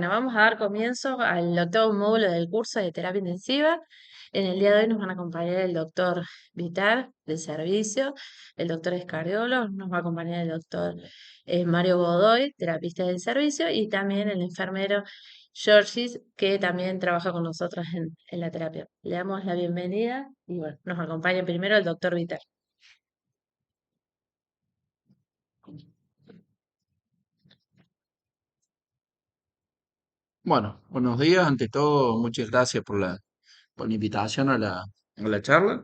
Bueno, vamos a dar comienzo al octavo módulo del curso de terapia intensiva. En el día de hoy nos van a acompañar el doctor Vitar del servicio, el doctor Escardiolo, nos va a acompañar el doctor Mario Godoy, terapista del servicio, y también el enfermero Georgis, que también trabaja con nosotros en la terapia. Le damos la bienvenida y bueno, nos acompaña primero el doctor Vitar. Bueno, buenos días. Ante todo, muchas gracias por la invitación a la charla.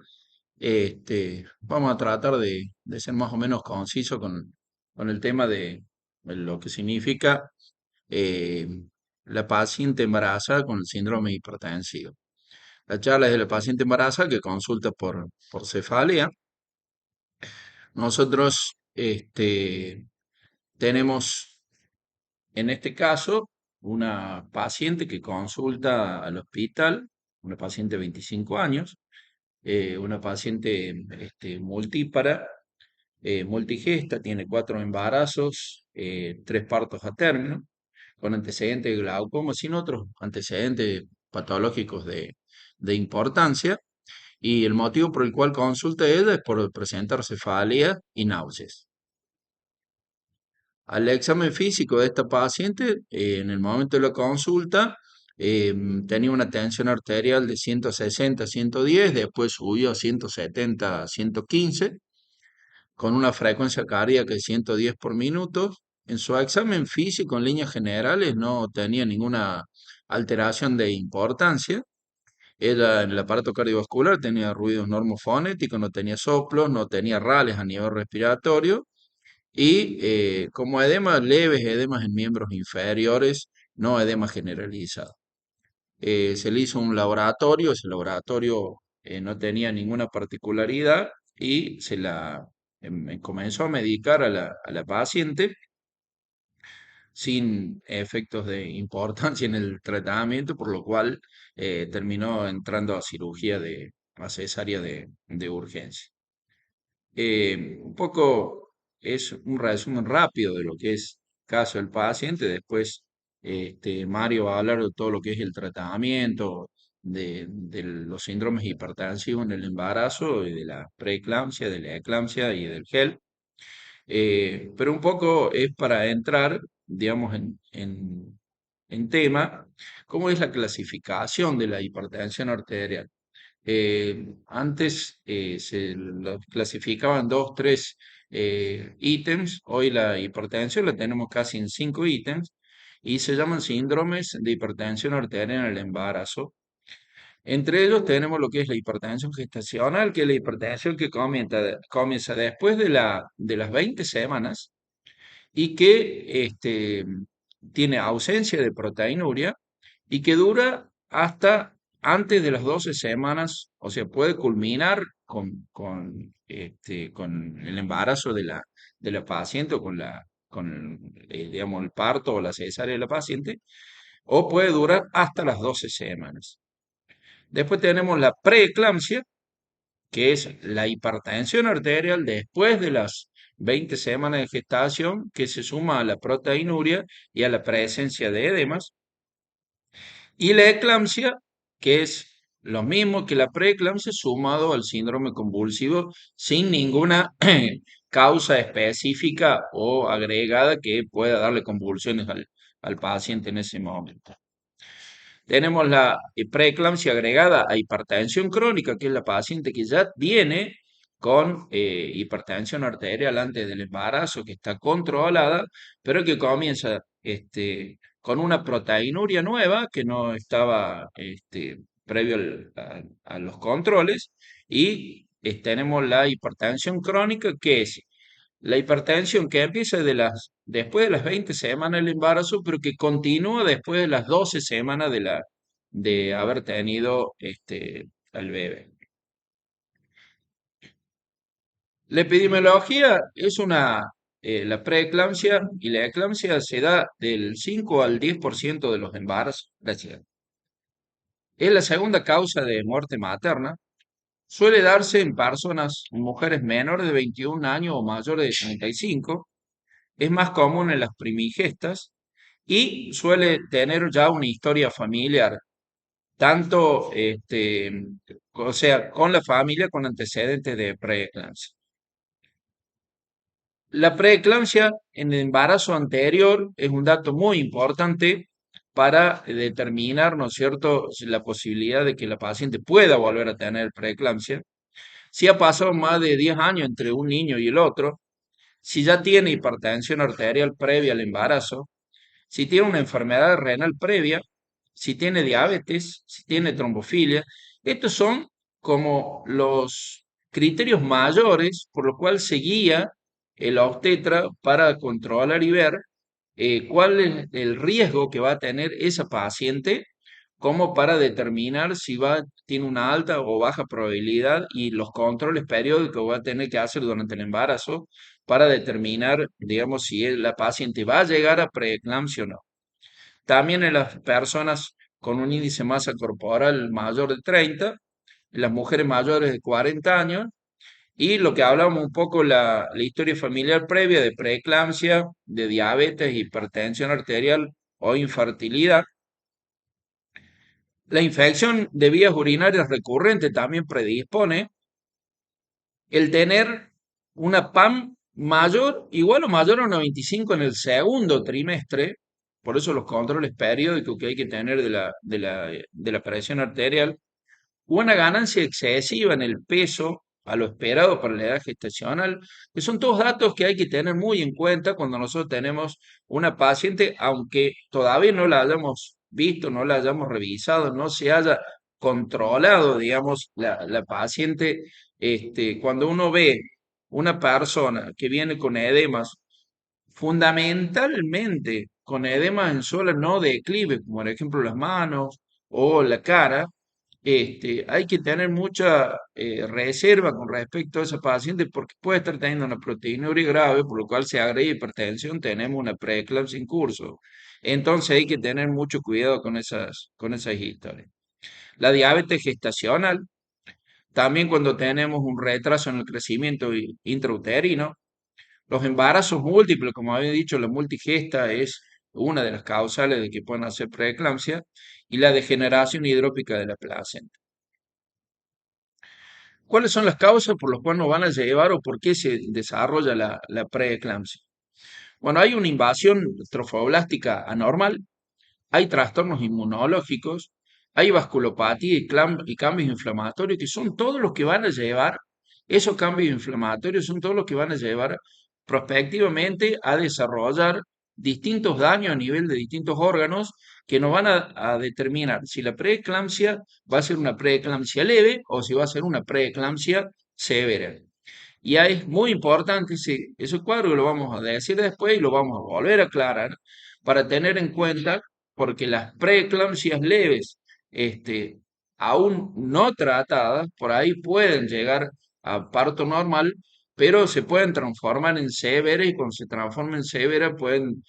Vamos a tratar de ser más o menos conciso con el tema de lo que significa eh, la paciente embarazada con el síndrome hipertensivo. La charla es de la paciente embarazada que consulta por cefalea. Nosotros tenemos en este caso una paciente que consulta al hospital, una paciente de 25 años, una paciente multípara, multigesta, tiene 4 embarazos, 3 partos a término, con antecedentes de glaucoma, sin otros antecedentes patológicos de importancia. Y el motivo por el cual consulta ella es por presentar cefalea y náuseas. Al examen físico de esta paciente, en el momento de la consulta, tenía una tensión arterial de 160 a 110, después subió a 170 a 115, con una frecuencia cardíaca de 110 por minuto. En su examen físico, en líneas generales, no tenía ninguna alteración de importancia. Ella en el aparato cardiovascular tenía ruidos normofonéticos, no tenía soplos, no tenía rales a nivel respiratorio y como edemas leves, edemas en miembros inferiores, no edema generalizado. Se le hizo un laboratorio, ese laboratorio no tenía ninguna particularidad y comenzó a medicar a la paciente sin efectos de importancia en el tratamiento, por lo cual terminó entrando a cesárea de urgencia. Un poco es un resumen rápido de lo que es caso del paciente. Después, Mario va a hablar de todo lo que es el tratamiento de los síndromes hipertensivos en el embarazo, y de la preeclampsia, de la eclampsia y del gel. Pero un poco es para entrar, digamos, en tema, cómo es la clasificación de la hipertensión arterial. Antes se lo clasificaban dos, tres ítems. Hoy la hipertensión la tenemos casi en 5 ítems y se llaman síndromes de hipertensión arterial en el embarazo. Entre ellos tenemos lo que es la hipertensión gestacional, que es la hipertensión que comienza después de las 20 semanas y que tiene ausencia de proteinuria y que dura hasta antes de las 12 semanas, o sea, puede culminar con el embarazo de la paciente o digamos, el parto o la cesárea de la paciente, o puede durar hasta las 12 semanas. Después tenemos la preeclampsia, que es la hipertensión arterial después de las 20 semanas de gestación, que se suma a la proteinuria y a la presencia de edemas. Y la eclampsia, que es lo mismo que la preeclampsia sumado al síndrome convulsivo sin ninguna causa específica o agregada que pueda darle convulsiones al paciente en ese momento. Tenemos la preeclampsia agregada a hipertensión crónica, que es la paciente que ya viene con hipertensión arterial antes del embarazo, que está controlada, pero que comienza con una proteinuria nueva que no estaba previo a los controles, y tenemos la hipertensión crónica, que es la hipertensión que empieza después de las 20 semanas del embarazo, pero que continúa después de las 12 semanas de haber tenido al bebé. La epidemiología es la preeclampsia y la eclampsia se da del 5 al 10% de los embarazos. Gracias. Es la segunda causa de muerte materna. Suele darse en personas, mujeres menores de 21 años o mayores de 35. Es más común en las primigestas y suele tener ya una historia familiar, tanto, o sea, con la familia con antecedentes de preeclampsia. La preeclampsia en el embarazo anterior es un dato muy importante para determinar, ¿no es cierto?, la posibilidad de que la paciente pueda volver a tener preeclampsia. Si ha pasado más de 10 años entre un niño y el otro, si ya tiene hipertensión arterial previa al embarazo, si tiene una enfermedad renal previa, si tiene diabetes, si tiene trombofilia. Estos son como los criterios mayores por los cuales se guía el obstetra para controlar y ver cuál es el riesgo que va a tener esa paciente, como para determinar si tiene una alta o baja probabilidad, y los controles periódicos que va a tener que hacer durante el embarazo para determinar, digamos, si la paciente va a llegar a preeclampsia o no. También en las personas con un índice de masa corporal mayor de 30, en las mujeres mayores de 40 años, y lo que hablábamos un poco, la historia familiar previa de preeclampsia, de diabetes, hipertensión arterial o infertilidad. La infección de vías urinarias recurrente también predispone el tener una PAM mayor, igual o mayor a 95 en el segundo trimestre. Por eso los controles periódicos que hay que tener de la presión arterial. Una ganancia excesiva en el peso a lo esperado para la edad gestacional, que son todos datos que hay que tener muy en cuenta cuando nosotros tenemos una paciente, aunque todavía no la hayamos visto, no la hayamos revisado, no se haya controlado, digamos, la paciente. Cuando uno ve una persona que viene con edemas, fundamentalmente con edemas en zonas no declive, como por ejemplo las manos o la cara, hay que tener mucha reserva con respecto a esa paciente, porque puede estar teniendo una proteinuria grave, por lo cual se agrega hipertensión, tenemos una preeclampsia en curso. Entonces hay que tener mucho cuidado con esas historias. La diabetes gestacional, también cuando tenemos un retraso en el crecimiento intrauterino. Los embarazos múltiples, como había dicho, la multigesta es una de las causales de que puedan hacer preeclampsia, y la degeneración hidrópica de la placenta. ¿Cuáles son las causas por las cuales nos van a llevar o por qué se desarrolla la preeclampsia? Bueno, hay una invasión trofoblástica anormal, hay trastornos inmunológicos, hay vasculopatía y cambios inflamatorios, que son todos los que van a llevar, esos cambios inflamatorios son todos los que van a llevar prospectivamente a desarrollar distintos daños a nivel de distintos órganos, que nos van a determinar si la preeclampsia va a ser una preeclampsia leve o si va a ser una preeclampsia severa. Y ahí es muy importante ese cuadro, que lo vamos a decir después y lo vamos a volver a aclarar para tener en cuenta, porque las preeclampsias leves, este, aún no tratadas, por ahí pueden llegar a parto normal, pero se pueden transformar en severas, y cuando se transforman en severas pueden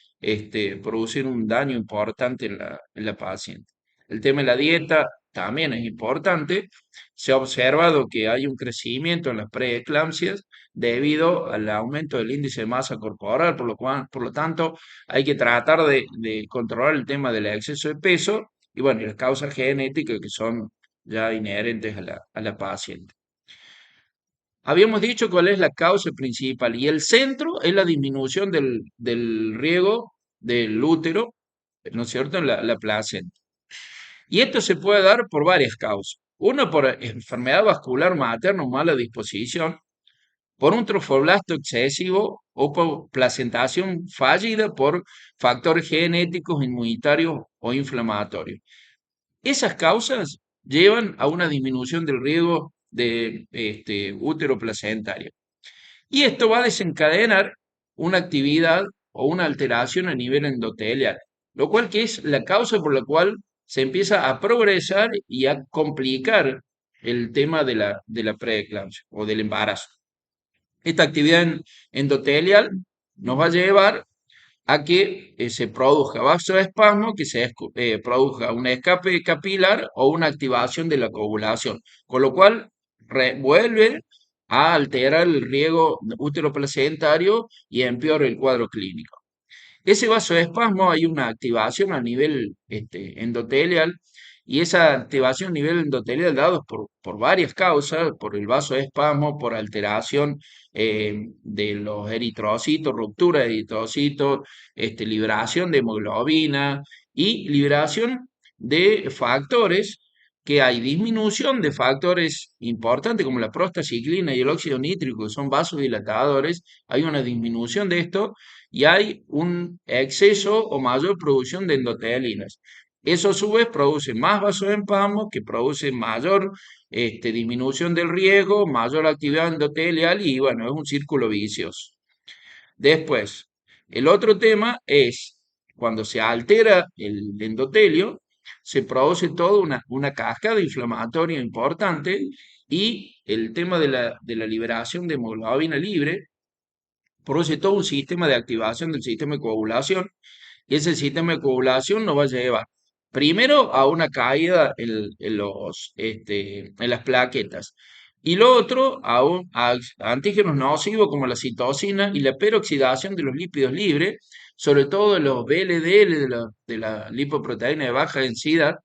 producir un daño importante en la paciente. El tema de la dieta también es importante. Se ha observado que hay un crecimiento en las preeclampsias debido al aumento del índice de masa corporal, por lo tanto, hay que tratar de controlar el tema del exceso de peso y, bueno, y las causas genéticas que son ya inherentes a la paciente. Habíamos dicho cuál es la causa principal, y el centro es la disminución del riego del útero, ¿no es cierto?, en la placenta. Y esto se puede dar por varias causas. Uno, por enfermedad vascular materna o mala disposición, por un trofoblasto excesivo o por placentación fallida por factores genéticos, inmunitarios o inflamatorios. Esas causas llevan a una disminución del riego de útero placentario. Y esto va a desencadenar una actividad o una alteración a nivel endotelial, lo cual que es la causa por la cual se empieza a progresar y a complicar el tema de la preeclampsia o del embarazo. Esta actividad endotelial nos va a llevar a que se produzca vasoespasmo, que se produzca un escape capilar o una activación de la coagulación, con lo cual vuelve a alterar el riego útero placentario y empeora el cuadro clínico. Ese vasoespasmo hay una activación a nivel endotelial y esa activación a nivel endotelial dado por varias causas, por el vasoespasmo, por alteración de los eritrocitos, ruptura de eritrocitos, liberación de hemoglobina y liberación de factores que hay disminución de factores importantes como la prostaciclina y el óxido nítrico, que son vasodilatadores, hay una disminución de esto y hay un exceso o mayor producción de endotelinas. Eso a su vez produce más vasoespasmos que produce mayor disminución del riesgo, mayor actividad endotelial y bueno, es un círculo vicioso. Después, el otro tema es cuando se altera el endotelio, se produce toda una cascada inflamatoria importante y el tema de la liberación de hemoglobina libre produce todo un sistema de activación del sistema de coagulación y ese sistema de coagulación nos va a llevar primero a una caída en las plaquetas y lo otro a antígenos nocivos como la citosina y la peroxidación de los lípidos libres, sobre todo de los VLDL, de la lipoproteína de baja densidad,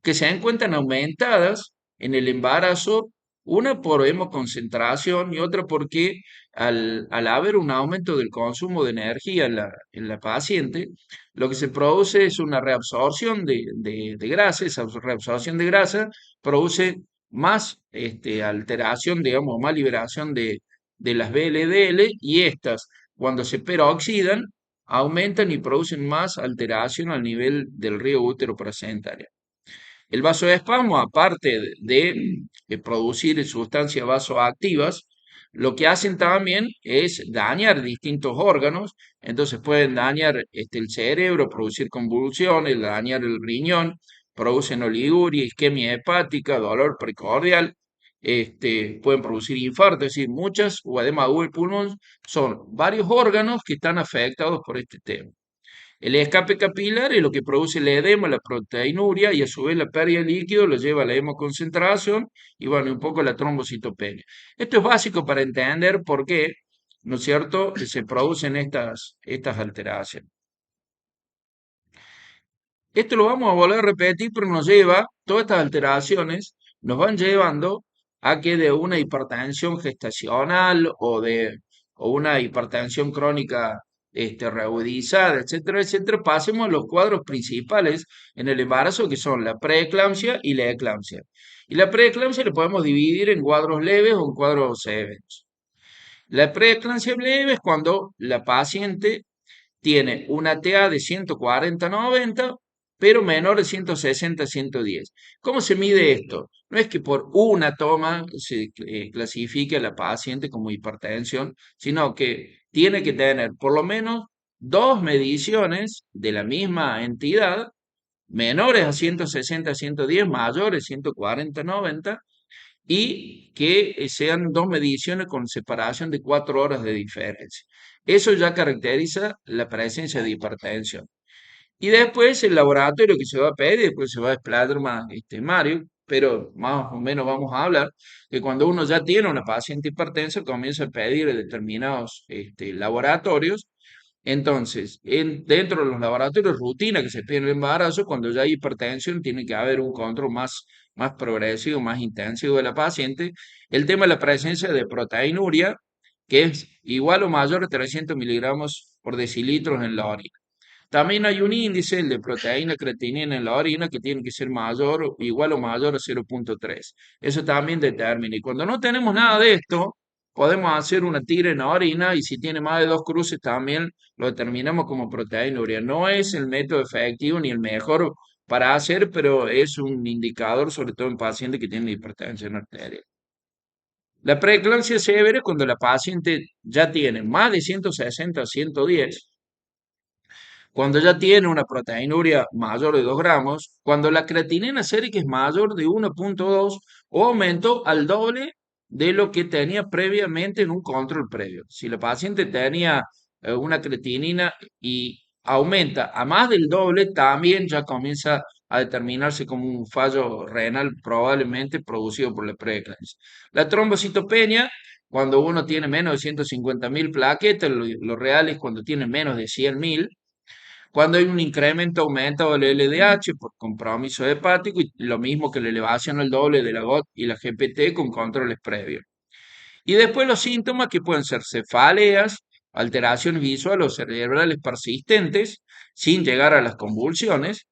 que se encuentran aumentadas en el embarazo, una por hemoconcentración y otra porque al haber un aumento del consumo de energía en la paciente, lo que se produce es una reabsorción de grasa, esa reabsorción de grasa produce más alteración, digamos, más liberación de las VLDL y estas, cuando se peroxidan, aumentan y producen más alteración al nivel del río útero placentario. El vasoespasmo, aparte de producir sustancias vasoactivas, lo que hacen también es dañar distintos órganos, entonces pueden dañar el cerebro, producir convulsiones, dañar el riñón, producen oliguria, isquemia hepática, dolor precordial, pueden producir infarto, es decir, muchas, o edema agudo del pulmón, son varios órganos que están afectados por este tema. El escape capilar es lo que produce el edema, la proteinuria y a su vez la pérdida de líquido lo lleva a la hemoconcentración y bueno, un poco la trombocitopenia. Esto es básico para entender por qué, ¿no es cierto?, se producen estas alteraciones. Esto lo vamos a volver a repetir, pero todas estas alteraciones nos van llevando a que de una hipertensión gestacional o una hipertensión crónica reagudizada, etcétera, etcétera, pasemos a los cuadros principales en el embarazo, que son la preeclampsia y la eclampsia. Y la preeclampsia la podemos dividir en cuadros leves o en cuadros severos. La preeclampsia leve es cuando la paciente tiene una TA de 140-90, pero menor de 160-110. ¿Cómo se mide esto? No es que por una toma se clasifique a la paciente como hipertensión, sino que tiene que tener por lo menos dos mediciones de la misma entidad, menores a 160-110, mayores a 140-90, y que sean dos mediciones con separación de 4 horas de diferencia. Eso ya caracteriza la presencia de hipertensión. Y después el laboratorio que se va a pedir, después se va a explayar más Mario, pero más o menos vamos a hablar que cuando uno ya tiene una paciente hipertensa, comienza a pedir determinados laboratorios. Entonces, dentro de los laboratorios rutina que se piden en el embarazo, cuando ya hay hipertensión, tiene que haber un control más progresivo, más intensivo de la paciente. El tema de la presencia de proteinuria, que es igual o mayor a 300 miligramos por decilitros en la orina. También hay un índice, el de proteína creatinina en la orina, que tiene que ser mayor, igual o mayor a 0,3. Eso también determina. Y cuando no tenemos nada de esto, podemos hacer una tira en la orina y si tiene más de dos cruces también lo determinamos como proteinuria. No es el método efectivo ni el mejor para hacer, pero es un indicador, sobre todo en pacientes que tienen hipertensión arterial. La preeclampsia severa es cuando la paciente ya tiene más de 160 a 110, cuando ya tiene una proteinuria mayor de 2 gramos, cuando la creatinina sérica es mayor de 1,2 o aumentó al doble de lo que tenía previamente en un control previo. Si la paciente tenía una creatinina y aumenta a más del doble, también ya comienza a determinarse como un fallo renal probablemente producido por la preeclampsia. La trombocitopenia, cuando uno tiene menos de 150.000 plaquetas, lo real es cuando tiene menos de 100.000, Cuando hay un incremento aumentado del LDH por compromiso hepático y lo mismo que la elevación al doble de la GOT y la GPT con controles previos. Y después los síntomas que pueden ser cefaleas, alteraciones visuales o cerebrales persistentes, sin llegar a las convulsiones.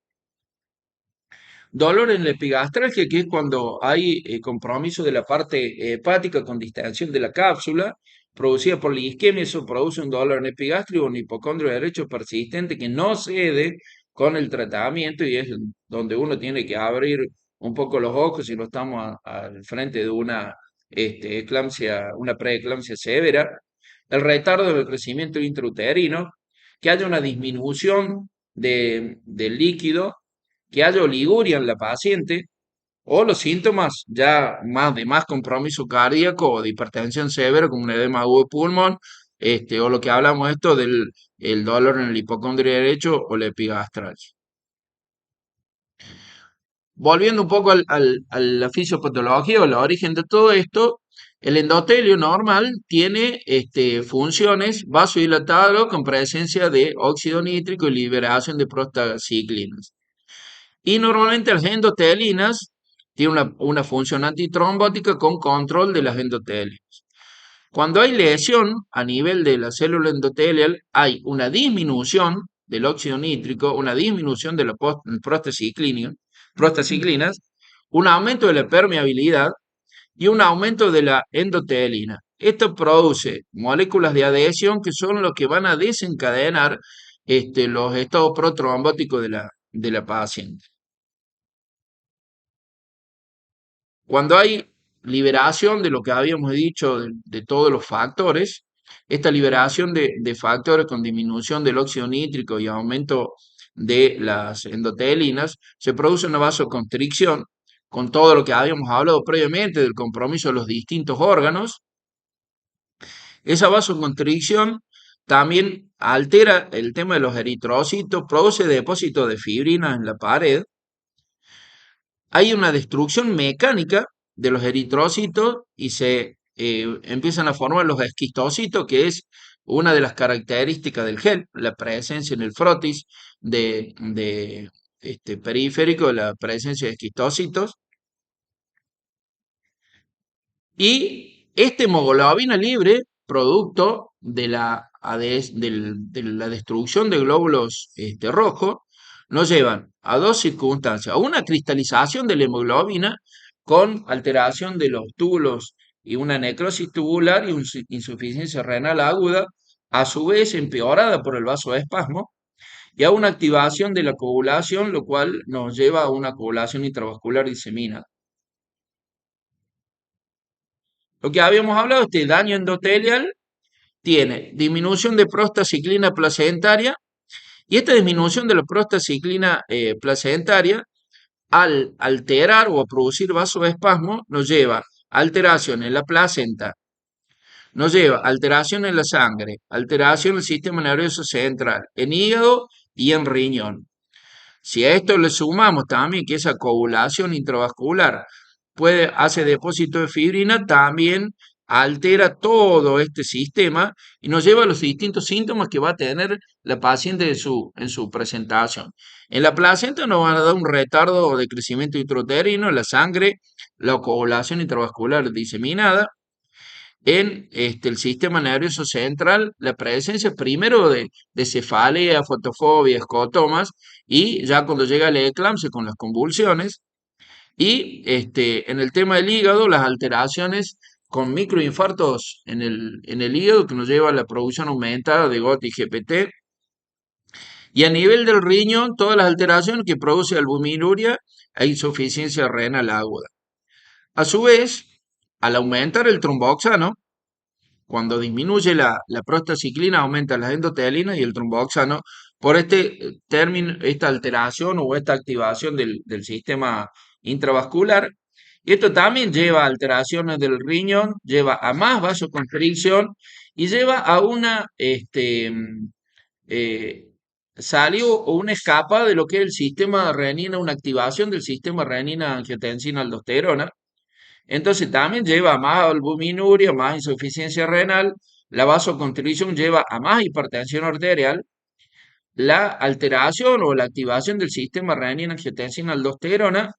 Dolor en la epigastralgia, que es cuando hay compromiso de la parte hepática con distensión de la cápsula, producida por la isquemia, eso produce un dolor en epigástrico, un hipocondrio derecho persistente que no cede con el tratamiento y es donde uno tiene que abrir un poco los ojos si no estamos al frente de una eclampsia, una preeclampsia severa. El retardo del crecimiento intrauterino, que haya una disminución del líquido, que haya oliguria en la paciente o los síntomas ya más de más compromiso cardíaco o de hipertensión severa como un edema agudo de pulmón, o lo que hablamos esto del el dolor en el hipocondrio derecho o la epigastralgia. Volviendo un poco a la fisiopatología o el origen de todo esto, el endotelio normal tiene funciones vasodilatadoras con presencia de óxido nítrico y liberación de prostaciclinas. Y normalmente las endotelinas tienen una función antitrombótica con control de las endotelias. Cuando hay lesión a nivel de la célula endotelial, hay una disminución del óxido nítrico, una disminución de la prostaciclinas, un aumento de la permeabilidad y un aumento de la endotelina. Esto produce moléculas de adhesión que son los que van a desencadenar los estados protrombóticos de la paciente. Cuando hay liberación de lo que habíamos dicho de todos los factores, esta liberación de factores con disminución del óxido nítrico y aumento de las endotelinas, se produce una vasoconstricción con todo lo que habíamos hablado previamente del compromiso de los distintos órganos. Esa vasoconstricción también altera el tema de los eritrocitos, produce depósitos de fibrina en la pared. Hay una destrucción mecánica de los eritrocitos y se empiezan a formar los esquistocitos, que es una de las características del gel, la presencia en el frotis de periférico, la presencia de esquistocitos. Y esta hemoglobina libre, producto de de la destrucción de glóbulos rojos, nos llevan a dos circunstancias, a una cristalización de la hemoglobina con alteración de los túbulos y una necrosis tubular y una insuficiencia renal aguda, a su vez empeorada por el vasoespasmo, y a una activación de la coagulación, lo cual nos lleva a una coagulación intravascular diseminada. Lo que habíamos hablado, este daño endotelial tiene disminución de prostaciclina placentaria y esta disminución de la prostaciclina placentaria al alterar o a producir vasoespasmo nos lleva a alteración en la placenta, nos lleva a alteración en la sangre, alteración en el sistema nervioso central, en hígado y en riñón. Si a esto le sumamos también que esa coagulación intravascular hace depósito de fibrina, también altera todo este sistema y nos lleva a los distintos síntomas que va a tener la paciente en su presentación. En la placenta nos van a dar un retardo de crecimiento intrauterino, en la sangre, la coagulación intravascular diseminada, en el sistema nervioso central, la presencia primero de cefalea, fotofobia, escotomas, y ya cuando llega la eclampsia con las convulsiones, y en el tema del hígado, las alteraciones con microinfartos en el hígado que nos lleva a la producción aumentada de GOT y GPT, y a nivel del riñón, todas las alteraciones que produce albuminuria e insuficiencia renal aguda. A su vez, al aumentar el tromboxano, cuando disminuye la prostaciclina, aumenta las endotelinas y el tromboxano por término, esta alteración o esta activación del sistema intravascular. Y esto también lleva a alteraciones del riñón, lleva a más vasoconstricción y lleva a una eh, salió o una escapa de lo que es el sistema renina, una activación del sistema renina-angiotensina-aldosterona. Entonces también lleva a más albuminuria, más insuficiencia renal, la vasoconstricción lleva a más hipertensión arterial la alteración o la activación del sistema renina-angiotensina-aldosterona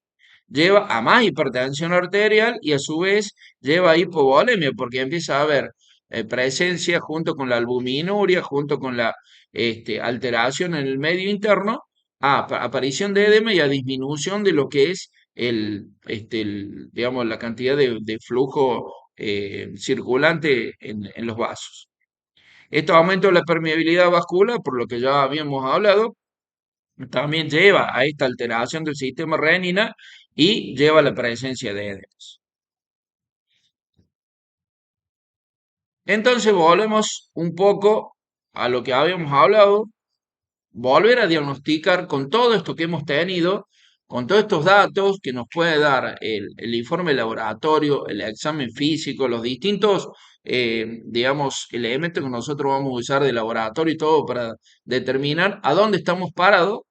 lleva a más hipertensión arterial y a su vez lleva a hipovolemia porque empieza a haber presencia junto con la albuminuria, junto con la alteración en el medio interno, a aparición de edema y a disminución de lo que es digamos, la cantidad de flujo circulante en los vasos. Esto aumenta la permeabilidad vascular, por lo que ya habíamos hablado, también lleva a esta alteración del sistema renina y lleva a la presencia de edemas. Entonces volvemos un poco a lo que habíamos hablado, volver a diagnosticar con todo esto que hemos tenido, con todos estos datos que nos puede dar el informe laboratorio, el examen físico, los distintos, digamos, elementos que nosotros vamos a usar de laboratorio y todo para determinar a dónde estamos parados.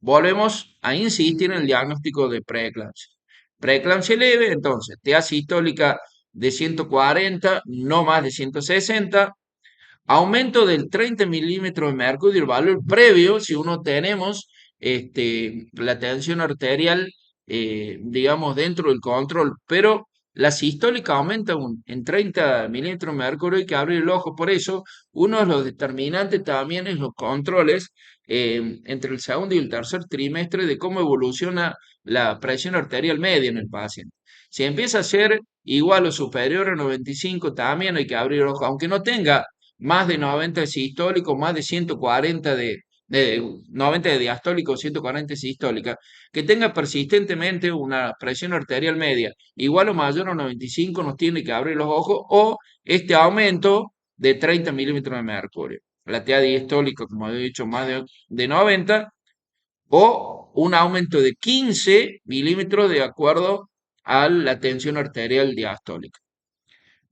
Volvemos a insistir en el diagnóstico de preeclampsia. Preeclampsia leve, entonces, TA sistólica de 140, no más de 160, aumento del 30 milímetros de mercurio, el valor previo, si uno tenemos la tensión arterial, digamos, dentro del control, pero la sistólica aumenta en 30 milímetros de mercurio, hay que abrir el ojo. Por eso, uno de los determinantes también es los controles entre el segundo y el tercer trimestre de cómo evoluciona la presión arterial media en el paciente. Si empieza a ser igual o superior a 95, también hay que abrir el ojo, aunque no tenga más de 90 de sistólico, más de 140 de 90 de diastólico, 140 de sistólica, que tenga persistentemente una presión arterial media igual o mayor a 95, nos tiene que abrir los ojos, o este aumento de 30 milímetros de mercurio. La TA diastólica, como he dicho, más de 90, o un aumento de 15 milímetros de acuerdo a la tensión arterial diastólica.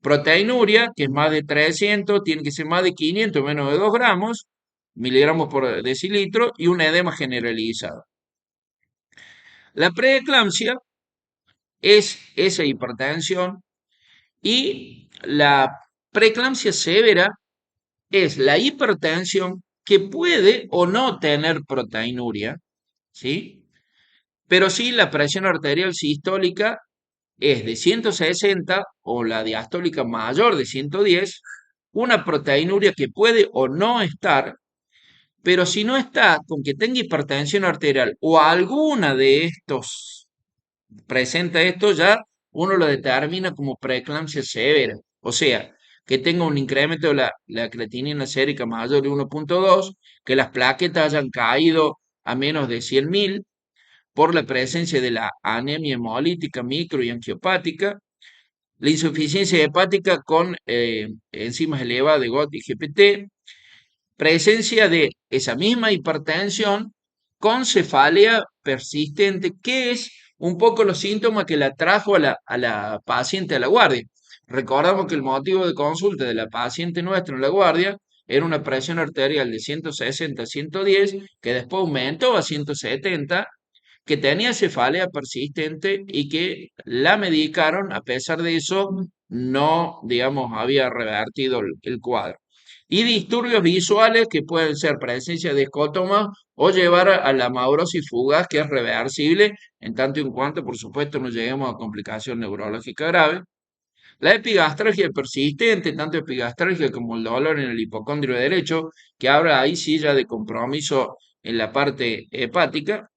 Proteinuria, que es más de 300, tiene que ser más de 500, menos de 2 gramos, miligramos por decilitro, y un edema generalizado. La preeclampsia es esa hipertensión y la preeclampsia severa es la hipertensión que puede o no tener proteinuria, ¿sí? Pero sí la presión arterial sistólica es de 160 o la diastólica mayor de 110, una proteinuria que puede o no estar, pero si no está con que tenga hipertensión arterial o alguna de estos presenta esto, ya uno lo determina como preeclampsia severa. O sea, que tenga un incremento de la creatinina sérica mayor de 1,2, que las plaquetas hayan caído a menos de 100.000 por la presencia de la anemia hemolítica micro y angiopática, la insuficiencia hepática con enzimas elevadas de GOT y GPT, presencia de esa misma hipertensión con cefalea persistente, que es un poco los síntomas que la trajo a la paciente a la guardia. Recordamos que el motivo de consulta de la paciente nuestra en la guardia era una presión arterial de 160 a 110, que después aumentó a 170, que tenía cefalea persistente y que la medicaron, a pesar de eso, no, digamos, había revertido el cuadro. Y disturbios visuales que pueden ser presencia de escótomas o llevar a la amaurosis fugaz, que es reversible, en tanto y en cuanto, por supuesto, no lleguemos a complicación neurológica grave. La epigastralgia persistente, tanto epigastralgia como el dolor en el hipocondrio derecho, que habla ahí sí ya de compromiso en la parte hepática.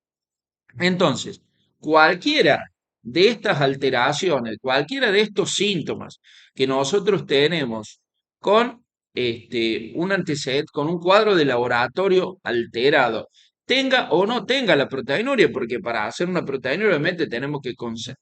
Entonces, cualquiera de estas alteraciones, cualquiera de estos síntomas que nosotros tenemos con un antecedente, con un cuadro de laboratorio alterado, tenga o no tenga la proteinuria, porque para hacer una proteinuria obviamente tenemos que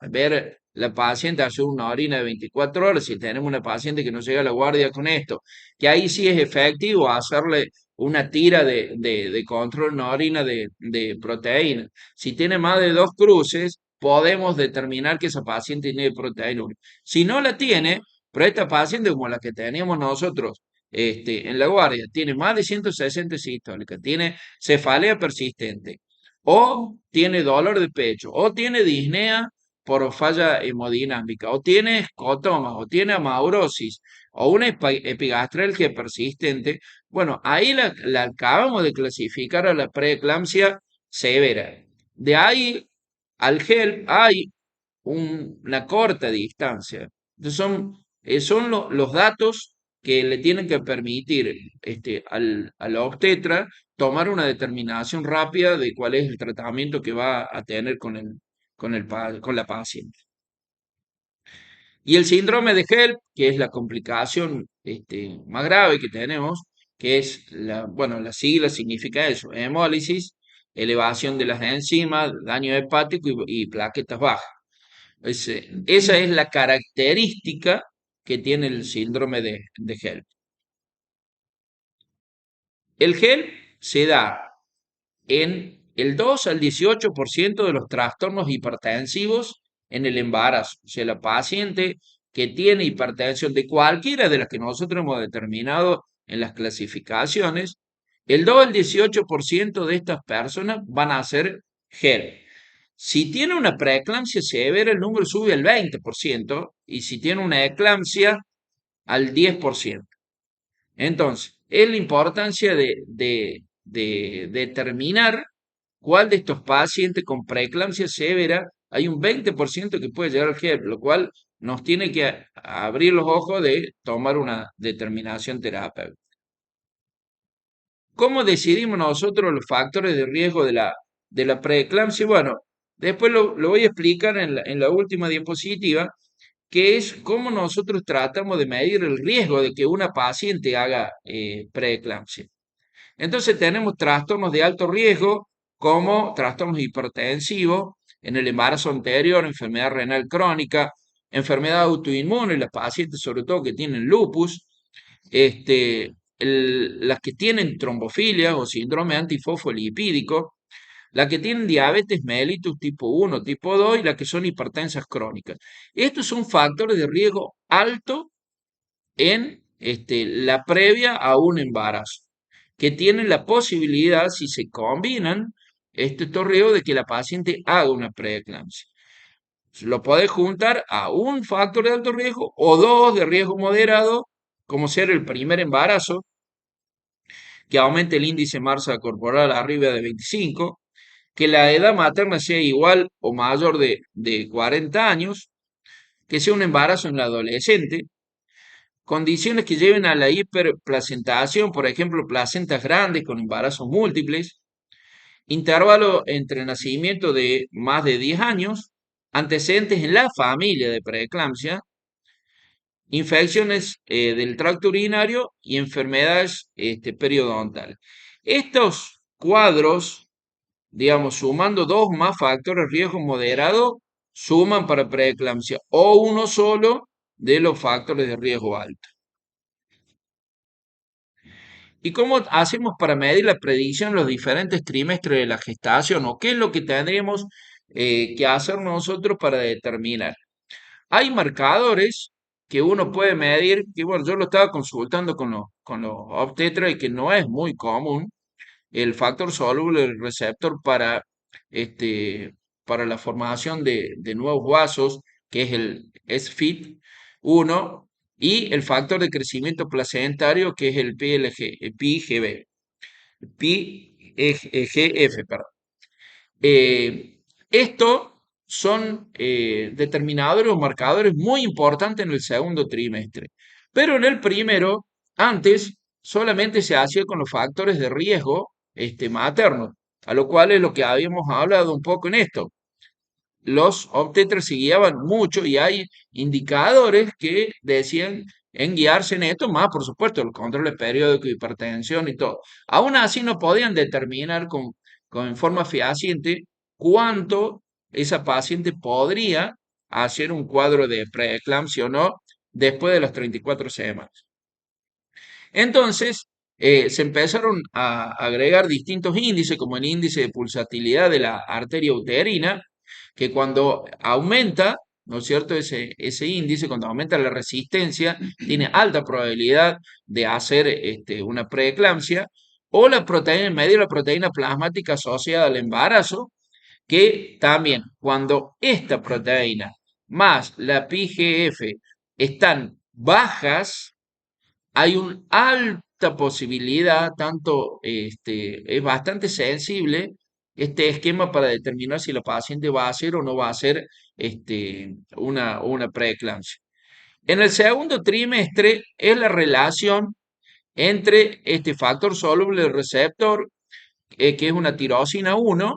ver la paciente, hacer una orina de 24 horas. Si tenemos una paciente que no llega a la guardia con esto, que ahí sí es efectivo hacerle una tira de control en orina de proteína. Si tiene más de 2 cruces, podemos determinar que esa paciente tiene proteinuria. Si no la tiene, pero esta paciente, como la que teníamos nosotros en la guardia, tiene más de 160 sistólica, tiene cefalea persistente, o tiene dolor de pecho, o tiene disnea por falla hemodinámica, o tiene escotomas, o tiene amaurosis, o una epigastralgia persistente, Bueno, ahí la acabamos de clasificar a la preeclampsia severa. De ahí al HELP hay una corta distancia. Entonces son los datos que le tienen que permitir al obstetra tomar una determinación rápida de cuál es el tratamiento que va a tener con la paciente. Y el síndrome de HELP, que es la complicación más grave que tenemos, que es bueno, la sigla significa eso, hemólisis, elevación de las enzimas, daño hepático y plaquetas bajas. Esa es la característica que tiene el síndrome de HELP. El HELP se da en el 2 al 18% de los trastornos hipertensivos en el embarazo. O sea, la paciente que tiene hipertensión de cualquiera de las que nosotros hemos determinado en las clasificaciones, el 2 al 18% de estas personas van a ser HELP. Si tiene una preeclampsia severa, el número sube al 20% y si tiene una eclampsia, al 10%. Entonces, es la importancia de determinar cuál de estos pacientes con preeclampsia severa hay un 20% que puede llegar al HELP, lo cual nos tiene que abrir los ojos de tomar una determinación terapéutica. ¿Cómo decidimos nosotros los factores de riesgo de la preeclampsia? Bueno, después lo voy a explicar en la última diapositiva, que es cómo nosotros tratamos de medir el riesgo de que una paciente haga preeclampsia. Entonces tenemos trastornos de alto riesgo como trastornos hipertensivos en el embarazo anterior, enfermedad renal crónica, enfermedad autoinmune, las pacientes sobre todo que tienen lupus, las que tienen trombofilia o síndrome antifosfolipídico, las que tienen diabetes mellitus tipo 1, tipo 2 y las que son hipertensas crónicas. Estos son factores de riesgo alto en la previa a un embarazo, que tienen la posibilidad, si se combinan, estos riesgos de que la paciente haga una preeclampsia. Lo puede juntar a un factor de alto riesgo o dos de riesgo moderado, como ser el primer embarazo, que aumente el índice masa corporal arriba de 25, que la edad materna sea igual o mayor de 40 años, que sea un embarazo en la adolescente, condiciones que lleven a la hiperplacentación, por ejemplo, placentas grandes con embarazos múltiples, intervalo entre nacimiento de más de 10 años, antecedentes en la familia de preeclampsia, infecciones del tracto urinario y enfermedades periodontales. Estos cuadros, digamos, sumando dos más factores riesgo moderado, suman para preeclampsia o uno solo de los factores de riesgo alto. ¿Y cómo hacemos para medir la predicción en los diferentes trimestres de la gestación? ¿O qué es lo que tendríamos que hacer nosotros para determinar? Hay marcadores que uno puede medir, que bueno, yo lo estaba consultando con los obstetras y que no es muy común, el factor soluble del receptor este, para la formación de nuevos vasos, que es el SFIT1, y el factor de crecimiento placentario, que es el PLG, el PIGB, PIGF, perdón. Esto son determinadores o marcadores muy importantes en el segundo trimestre, pero en el primero, antes, solamente se hacía con los factores de riesgo materno, a lo cual es lo que habíamos hablado un poco en esto. Los obstetras se guiaban mucho y hay indicadores que decían en guiarse en esto, más por supuesto, los controles periódicos, hipertensión y todo. Aún así no podían determinar con forma fehaciente cuánto esa paciente podría hacer un cuadro de preeclampsia o no después de las 34 semanas. Entonces, se empezaron a agregar distintos índices, como el índice de pulsatilidad de la arteria uterina, que cuando aumenta, ¿no es cierto? Ese índice, cuando aumenta la resistencia, tiene alta probabilidad de hacer una preeclampsia, o la proteína, medir la proteína plasmática asociada al embarazo, que también cuando esta proteína más la PIGF están bajas, hay un esta posibilidad, tanto es bastante sensible este esquema para determinar si la paciente va a hacer o no va a hacer una preeclampsia. En el segundo trimestre es la relación entre este factor soluble del receptor, que es una tirosina 1,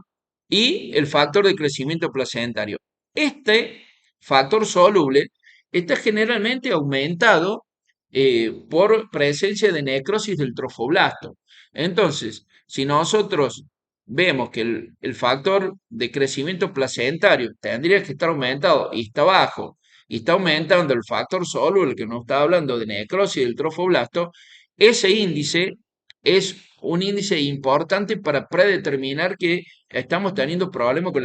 y el factor de crecimiento placentario. Este factor soluble está generalmente aumentado por presencia de necrosis del trofoblasto. Entonces, si nosotros vemos que el factor de crecimiento placentario tendría que estar aumentado y está bajo, y está aumentando el factor soluble, que nos está hablando de necrosis del trofoblasto, ese índice es un índice importante para predeterminar que estamos teniendo problemas con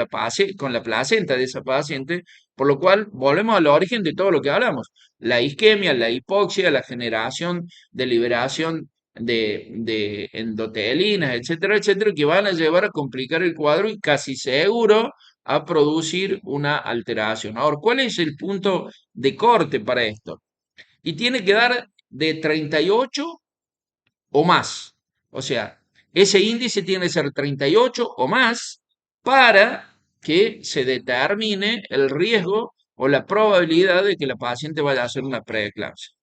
con la placenta de esa paciente, por lo cual volvemos al origen de todo lo que hablamos: la isquemia, la hipoxia, la generación de liberación de endotelinas, etcétera, etcétera, que van a llevar a complicar el cuadro y casi seguro a producir una alteración. Ahora, ¿cuál es el punto de corte para esto? Y tiene que dar de 38 o más. O sea, ese índice tiene que ser 38 o más para que se determine el riesgo o la probabilidad de que la paciente vaya a hacer una preeclampsia.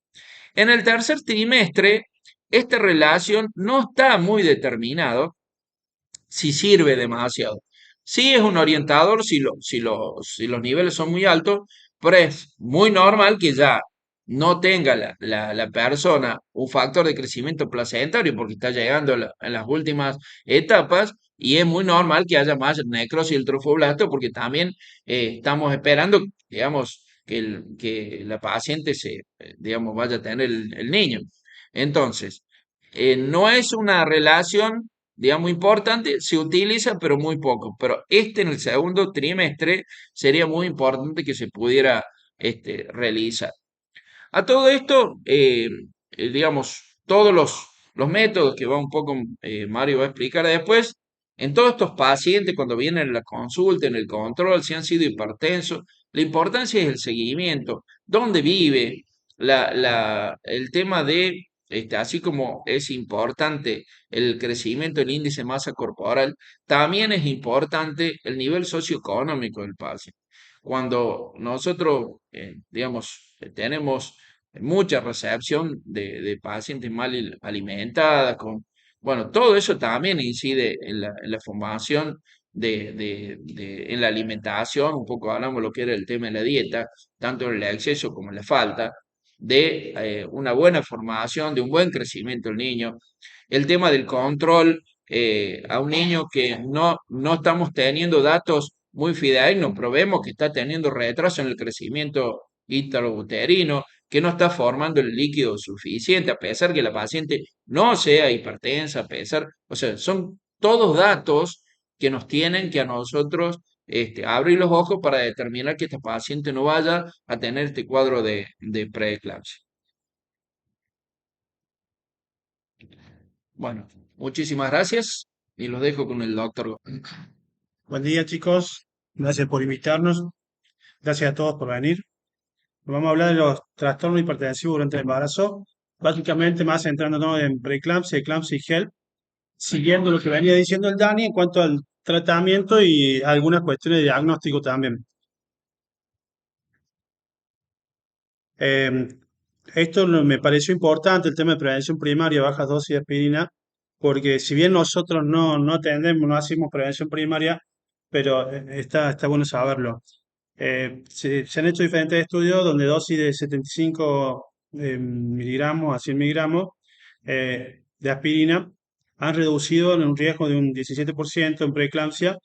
En el tercer trimestre, esta relación no está muy determinado si sirve demasiado. Sí es un orientador si los niveles son muy altos, pero es muy normal que ya no tenga la persona un factor de crecimiento placentario porque está llegando en las últimas etapas, y es muy normal que haya más necrosis del trofoblasto porque también estamos esperando, digamos, que la paciente digamos, vaya a tener el niño. Entonces, no es una relación, digamos, importante, se utiliza, pero muy poco. Pero en el segundo trimestre sería muy importante que se pudiera realizar. A todo esto, digamos, todos los métodos que va un poco Mario va a explicar después, en todos estos pacientes, cuando vienen a la consulta, en el control, si han sido hipertensos, la importancia es el seguimiento, dónde vive, el tema de, así como es importante el crecimiento del índice de masa corporal, también es importante el nivel socioeconómico del paciente. Cuando nosotros, digamos, tenemos mucha recepción de pacientes mal alimentadas, bueno, todo eso también incide en la formación en la alimentación. Un poco hablamos de lo que era el tema de la dieta, tanto en el exceso como en la falta, de una buena formación, de un buen crecimiento del niño. El tema del control a un niño que no estamos teniendo datos muy fidedignos, pero vemos que está teniendo retraso en el crecimiento intrauterino, que no está formando el líquido suficiente, a pesar que la paciente no sea hipertensa, a pesar, o sea, son todos datos que nos tienen que a nosotros abrir los ojos para determinar que esta paciente no vaya a tener este cuadro de preeclampsia. Bueno, muchísimas gracias y los dejo con el doctor. Buen día, chicos. Gracias por invitarnos. Gracias a todos por venir. Vamos a hablar de los trastornos hipertensivos durante el embarazo, básicamente más centrándonos en preeclampsia, eclampsia y HELP, siguiendo lo que venía diciendo el Dani en cuanto al tratamiento y algunas cuestiones de diagnóstico también. Eh, me pareció importante, el tema de prevención primaria, bajas dosis de aspirina, porque si bien nosotros no atendemos, no hacemos prevención primaria, pero está bueno saberlo. Se han hecho diferentes estudios donde dosis de 75 miligramos a 100 miligramos de aspirina han reducido en un riesgo de un 17% en preeclampsia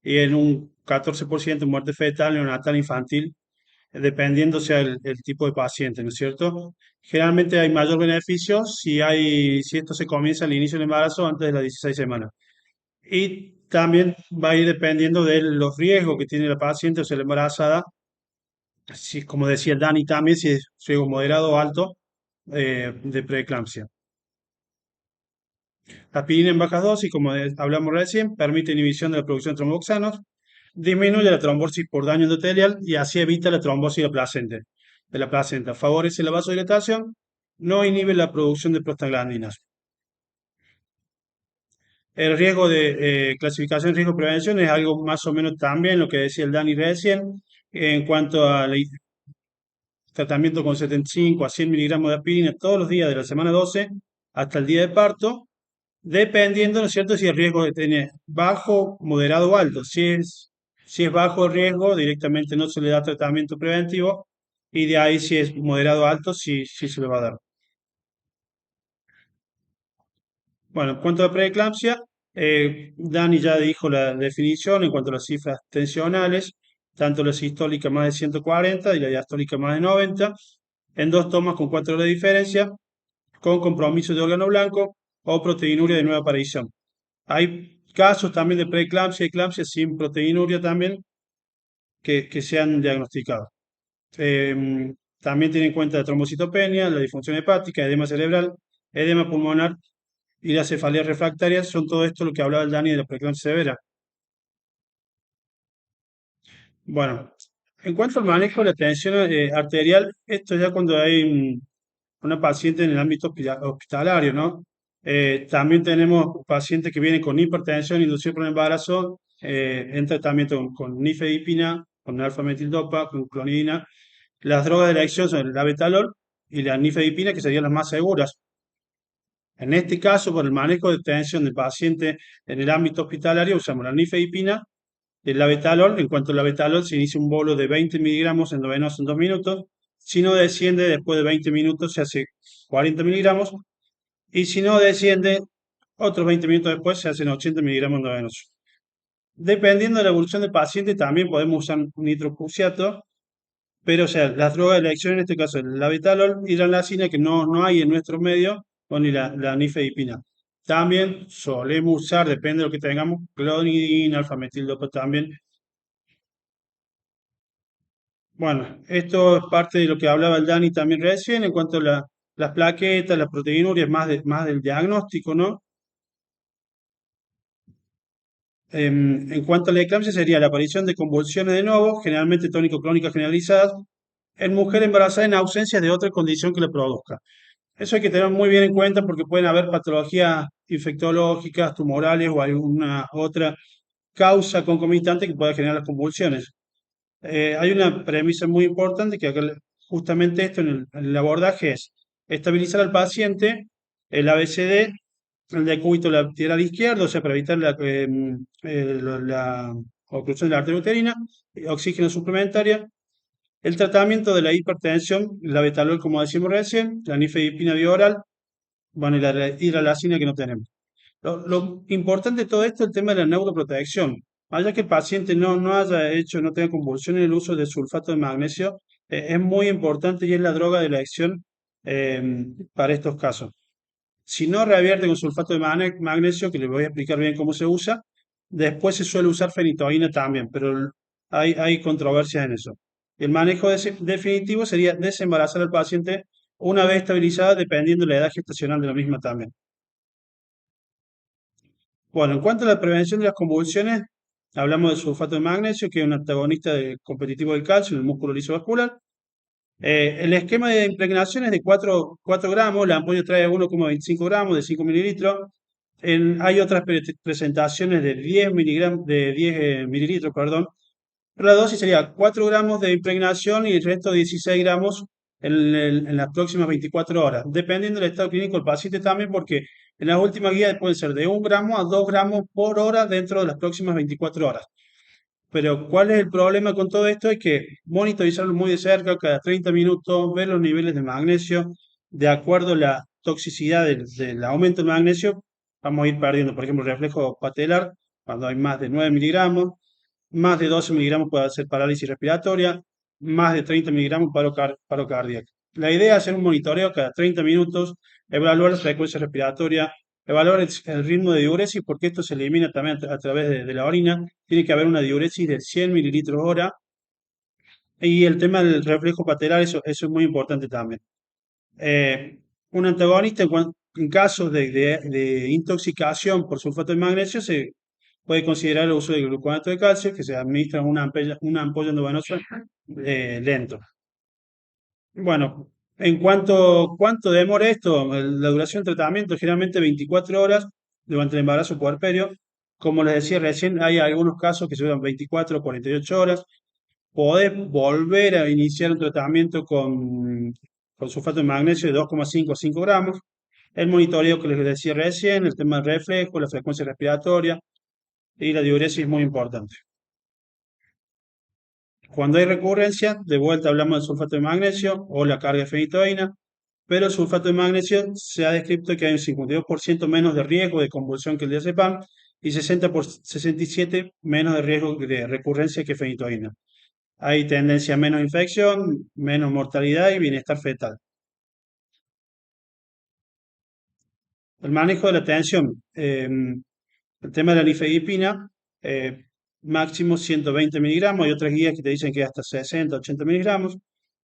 y en un 14% en muerte fetal neonatal infantil, dependiendo sea el tipo de paciente, ¿no es cierto? Generalmente hay mayor beneficio si esto se comienza al inicio del embarazo antes de las 16 semanas. Y también va a ir dependiendo de los riesgos que tiene la paciente o sea, la embarazada, si, como decía el Dani también, si es riesgo moderado o alto de preeclampsia. La aspirina en bajas dosis, como hablamos recién, permite inhibición de la producción de tromboxanos, disminuye la trombosis por daño endotelial y así evita la trombosis de la placenta. Favorece la vasodilatación, no inhibe la producción de prostaglandinas. El riesgo de clasificación, riesgo de prevención es algo más o menos también lo que decía el Dani recién, en cuanto al tratamiento con 75 a 100 miligramos de aspirina todos los días de la semana 12 hasta el día de parto, dependiendo, ¿no es cierto?, si el riesgo de tener bajo, moderado o alto. Si es bajo el riesgo, directamente no se le da tratamiento preventivo, y de ahí si es moderado o alto, sí, sí se le va a dar. Bueno, en cuanto a preeclampsia, Dani ya dijo la definición en cuanto a las cifras tensionales, tanto la sistólica más de 140 y la diastólica más de 90, en dos tomas con 4 horas de diferencia, con compromiso de órgano blanco o proteinuria de nueva aparición. Hay casos también de preeclampsia y eclampsia sin proteinuria también que se han diagnosticado. También tiene en cuenta la trombocitopenia, la disfunción hepática, edema cerebral, edema pulmonar y la cefalea refractaria. Son todo esto lo que hablaba el Dani de la preeclampsia severa. Bueno, en cuanto al manejo de la tensión arterial, esto ya cuando hay una paciente en el ámbito hospitalario, ¿no? También tenemos pacientes que vienen con hipertensión inducida por el embarazo, en tratamiento con nifedipina, con alfa-metildopa, con clonidina. Las drogas de elección son el labetalol y la nifedipina, que serían las más seguras. En este caso, por el manejo de tensión del paciente en el ámbito hospitalario, usamos la nifedipina, el labetalol. En cuanto al labetalol, se inicia un bolo de 20 miligramos endovenoso en 2 minutos. Si no desciende después de 20 minutos, se hace 40 miligramos. Y si no desciende, otros 20 minutos después se hacen 80 miligramos endovenoso. Dependiendo de la evolución del paciente, también podemos usar nitrocruciato, pero o sea, las drogas de elección, en este caso el labetalol y la lacina, que no hay en nuestro medio, o ni la nifedipina. También solemos usar, depende de lo que tengamos, clonidina, alfametildopa también. Bueno, esto es parte de lo que hablaba el Dani también recién, en cuanto a las plaquetas, las proteinurias, más del diagnóstico, ¿no? En cuanto a la eclampsia, sería la aparición de convulsiones de nuevo, generalmente tónico-clónicas generalizadas, en mujer embarazada en ausencia de otra condición que la produzca. Eso hay que tener muy bien en cuenta porque pueden haber patologías infectológicas, tumorales o alguna otra causa concomitante que pueda generar las convulsiones. Hay una premisa muy importante que acá justamente esto en el abordaje es estabilizar al paciente, el ABCD, el decúbito lateral izquierdo, o sea, para evitar la oclusión de la arteria uterina, oxígeno suplementaria, el tratamiento de la hipertensión, la betalol, como decimos recién, la nifedipina bioral, bueno, y la hidralazina que no tenemos. Lo importante de todo esto es el tema de la neuroprotección. Allá que el paciente no haya hecho, no tenga convulsión en el uso de sulfato de magnesio, es muy importante y es la droga de elección para estos casos. Si no revierte con sulfato de magnesio, que les voy a explicar bien cómo se usa, después se suele usar fenitoína también, pero hay controversias en eso. El manejo definitivo sería desembarazar al paciente una vez estabilizada, dependiendo de la edad gestacional de la misma también. Bueno, en cuanto a la prevención de las convulsiones, hablamos del sulfato de magnesio, que es un antagonista competitivo del calcio en el músculo lisovascular. El esquema de impregnación es de 4 gramos, la ampolla trae 1,25 gramos de 5 mililitros. Hay otras presentaciones de 10 miligramos, de 10 mililitros, perdón. Pero la dosis sería 4 gramos de impregnación y el resto 16 gramos en las próximas 24 horas, dependiendo del estado clínico del paciente también, porque en las últimas guías pueden ser de 1 gramo a 2 gramos por hora dentro de las próximas 24 horas. Pero ¿cuál es el problema con todo esto? Es que monitorizarlo muy de cerca, cada 30 minutos, ver los niveles de magnesio, de acuerdo a la toxicidad del aumento del magnesio, vamos a ir perdiendo, por ejemplo, el reflejo patelar, cuando hay más de 9 miligramos, más de 12 miligramos puede hacer parálisis respiratoria, más de 30 miligramos paro cardíaco. La idea es hacer un monitoreo cada 30 minutos, evaluar la frecuencia respiratoria, evaluar el ritmo de diuresis, porque esto se elimina también a través de la orina. Tiene que haber una diuresis de 100 mililitros hora. Y el tema del reflejo patelar, eso es muy importante también. Un antagonista en casos de intoxicación por sulfato de magnesio se puede considerar el uso de gluconato de calcio, que se administra en una ampolla endovenosa lento. Bueno, en cuanto cuánto demora esto, la duración del tratamiento, generalmente 24 horas, durante el embarazo puerperio. Como les decía recién, hay algunos casos que se duran 24 o 48 horas. Podés volver a iniciar un tratamiento con sulfato de magnesio de 2,5 a 5 gramos. El monitoreo que les decía recién, el tema del reflejo, la frecuencia respiratoria y la diuresis es muy importante. Cuando hay recurrencia, de vuelta hablamos del sulfato de magnesio o la carga de fenitoína, pero el sulfato de magnesio se ha descrito que hay un 52% menos de riesgo de convulsión que el diazepam y 67 menos de riesgo de recurrencia que fenitoína. Hay tendencia a menos infección, menos mortalidad y bienestar fetal. El manejo de la tensión. El tema de la nifedipina, eh, máximo 120 miligramos. Hay otras guías que te dicen que hasta 60, 80 miligramos.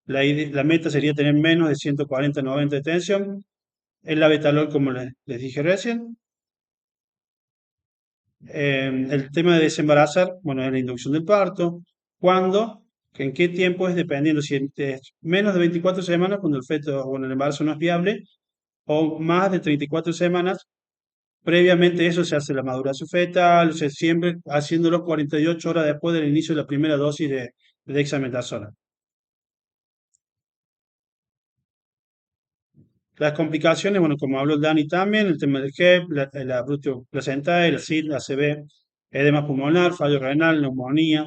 La meta sería tener menos de 140, 90 de tensión. El labetalol, como les dije recién. El tema de desembarazar, bueno, es la inducción del parto. ¿Cuándo? ¿En qué tiempo es? Dependiendo si es menos de 24 semanas, cuando el feto o el embarazo no es viable, o más de 34 semanas. Previamente eso se hace la maduración fetal, se siempre haciéndolo 48 horas después del inicio de la primera dosis de dexametasona. Las complicaciones, bueno, como habló Dani también, el tema del HEP, la abrupto placentae, la SID, la ACV, edema pulmonar, fallo renal, neumonía,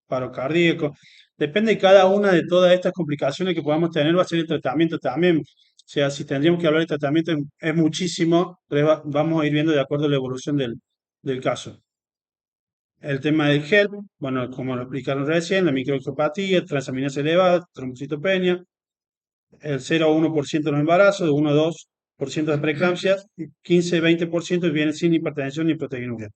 paro cardíaco. Depende de cada una de todas estas complicaciones que podamos tener, va a ser el tratamiento también. O sea, si tendríamos que hablar de tratamiento es muchísimo, pero vamos a ir viendo de acuerdo a la evolución del caso. El tema del HELP, bueno, como lo explicaron recién, la microangiopatía, transaminasa elevada, trombocitopenia, el 0 a 1% de los embarazos, de 1 a 2% de preeclampsias, y 15-20% viene sin hipertensión ni proteinuria.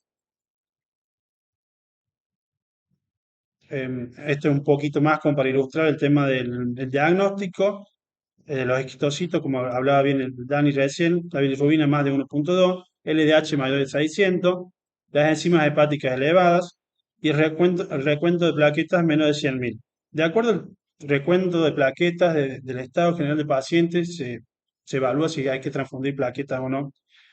Esto es un poquito más como para ilustrar el tema del diagnóstico. Los esquistocitos, como hablaba bien el Dani recién, la bilirrubina más de 1,2, LDH mayor de 600, las enzimas hepáticas elevadas y el recuento de plaquetas menos de 100.000. De acuerdo al recuento de plaquetas del estado general de pacientes, se evalúa si hay que transfundir plaquetas o no,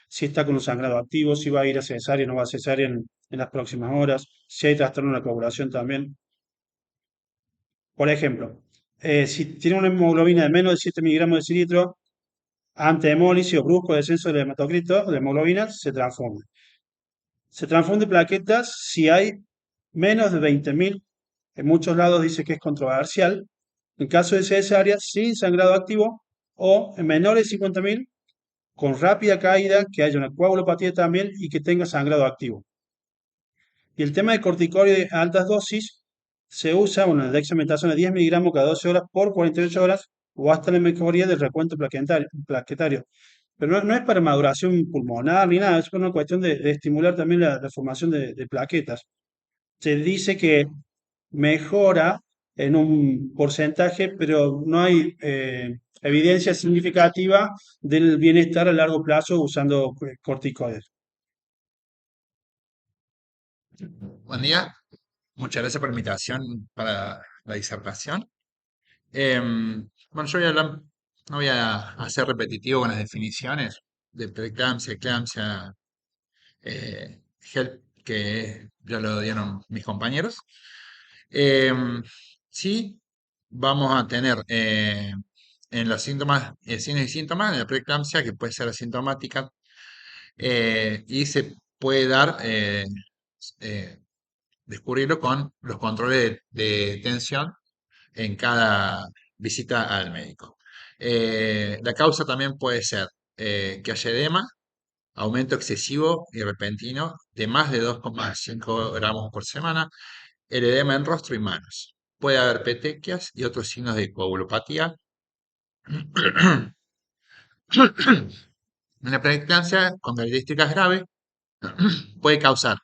si está con un sangrado activo, si va a ir a cesárea o no va a cesárea en las próximas horas, si hay trastorno de la coagulación también. Por ejemplo, si tiene una hemoglobina de menos de 7 miligramos de cilitro, ante hemólisis o brusco descenso del hematocrito, de hemoglobina, se transfunde. Se transfunde plaquetas si hay menos de 20.000. En muchos lados dice que es controversial. En caso de cesárea, sin sangrado activo o en menores de 50.000, con rápida caída, que haya una coagulopatía también y que tenga sangrado activo. Y el tema de corticoides a altas dosis se usa una dexametasona de 10 miligramos cada 12 horas por 48 horas o hasta la mejoría del recuento plaquetario. Pero no es para maduración pulmonar ni nada, es por una cuestión de estimular también la formación de plaquetas. Se dice que mejora en un porcentaje, pero no hay evidencia significativa del bienestar a largo plazo usando corticoides. Buen día, muchas gracias por la invitación para la disertación. Bueno, yo voy a hablar, no voy a ser repetitivo con las definiciones de preeclampsia, eclampsia, HELP, que ya lo dieron mis compañeros. Em, sí, vamos a tener en los síntomas, signos y síntomas de la preeclampsia, que puede ser asintomática, y se puede dar, eh, descubrirlo con los controles de tensión en cada visita al médico. La causa también puede ser que haya edema, aumento excesivo y repentino de más de 2,5 gramos por semana, el edema en rostro y manos. Puede haber petequias y otros signos de coagulopatía. Una preeclampsia con características graves puede causar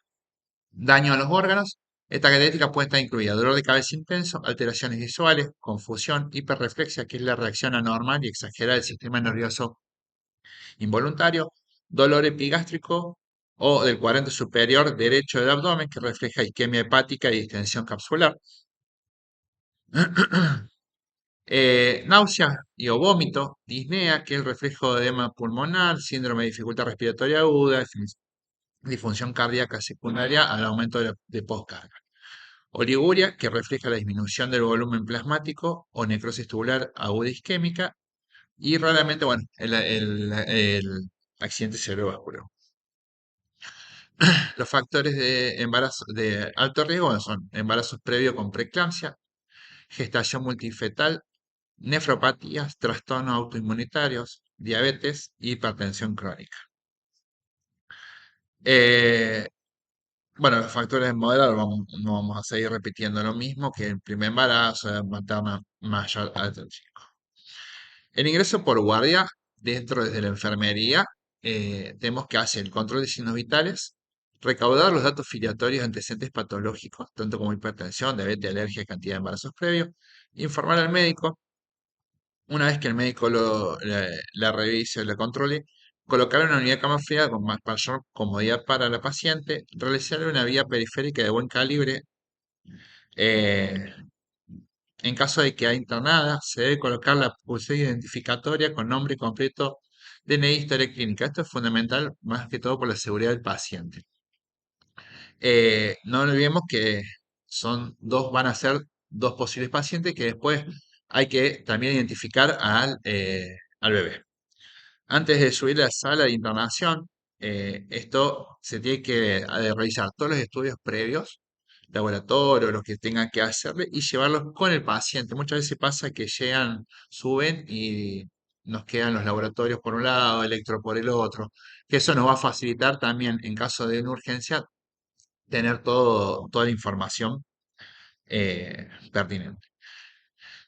daño a los órganos. Esta característica puede estar incluida dolor de cabeza intenso, alteraciones visuales, confusión, hiperreflexia, que es la reacción anormal y exagerada del sistema nervioso involuntario, dolor epigástrico o del cuadrante superior derecho del abdomen, que refleja isquemia hepática y distensión capsular. Náusea y o vómito, disnea, que es el reflejo de edema pulmonar, síndrome de dificultad respiratoria aguda, disfunción cardíaca secundaria al aumento de postcarga. Oliguria, que refleja la disminución del volumen plasmático o necrosis tubular aguda isquémica. Y raramente, bueno, el accidente cerebrovascular. Los factores de embarazo de alto riesgo bueno, son embarazos previo con preeclampsia, gestación multifetal, nefropatías, trastornos autoinmunitarios, diabetes y hipertensión crónica. Eh, bueno, los factores moderados no vamos a seguir repitiendo lo mismo que el primer embarazo, edad materna mayor alta del chico. El ingreso por guardia dentro desde la enfermería, tenemos que hacer el control de signos vitales, recaudar los datos filiatorios de antecedentes patológicos, tanto como hipertensión, diabetes, alergia, cantidad de embarazos previos, informar al médico, una vez que el médico la revise o la controle, colocar una unidad de cama fría con mayor comodidad para la paciente, realizar una vía periférica de buen calibre. En caso de que haya internada, se debe colocar la pulsera identificatoria con nombre completo, DNI, historia clínica. Esto es fundamental más que todo por la seguridad del paciente. No olvidemos que van a ser dos posibles pacientes que después hay que también identificar al bebé. Antes de subir a la sala de internación, esto se tiene que realizar todos los estudios previos, laboratorio, los que tengan que hacerle y llevarlos con el paciente. Muchas veces pasa que llegan, suben y nos quedan los laboratorios por un lado, electro por el otro, que eso nos va a facilitar también en caso de una urgencia tener toda la información pertinente.